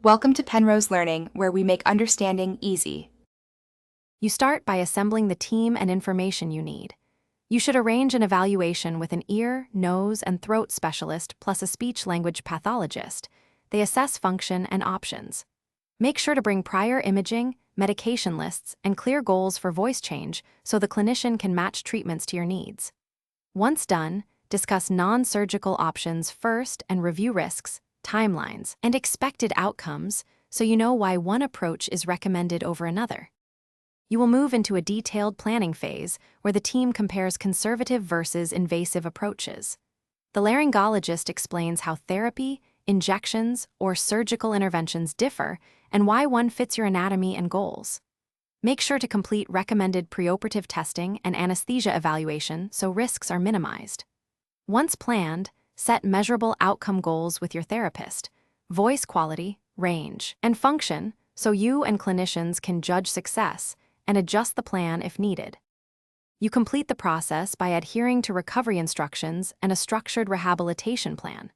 Welcome to Penrose Learning, where we make understanding easy. You start by assembling the team and information you need. You should arrange an evaluation with an ear, nose, and throat specialist plus a speech-language pathologist. They assess function and options. Make sure to bring prior imaging, medication lists, and clear goals for voice change so the clinician can match treatments to your needs. Once done, discuss non-surgical options first and review risks, timelines, and expected outcomes so you know why one approach is recommended over another. You will move into a detailed planning phase where the team compares conservative versus invasive approaches. The laryngologist explains how therapy, injections, or surgical interventions differ and why one fits your anatomy and goals. Make sure to complete recommended preoperative testing and anesthesia evaluation so risks are minimized. Once planned, set measurable outcome goals with your therapist, voice quality, range, and function so you and clinicians can judge success and adjust the plan if needed. You complete the process by adhering to recovery instructions and a structured rehabilitation plan.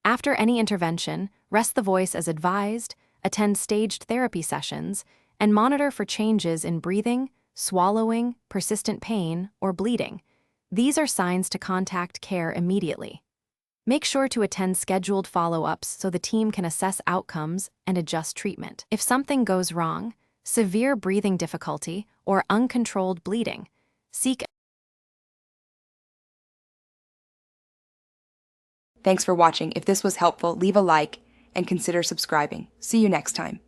After any intervention, rest the voice as advised, attend staged therapy sessions, and monitor for changes in breathing, swallowing, persistent pain, or bleeding. These are signs to contact care immediately. Make sure to attend scheduled follow-ups so the team can assess outcomes and adjust treatment. If something goes wrong, severe breathing difficulty, or uncontrolled bleeding, seek. Thanks for watching. If this was helpful, leave a like and consider subscribing. See you next time.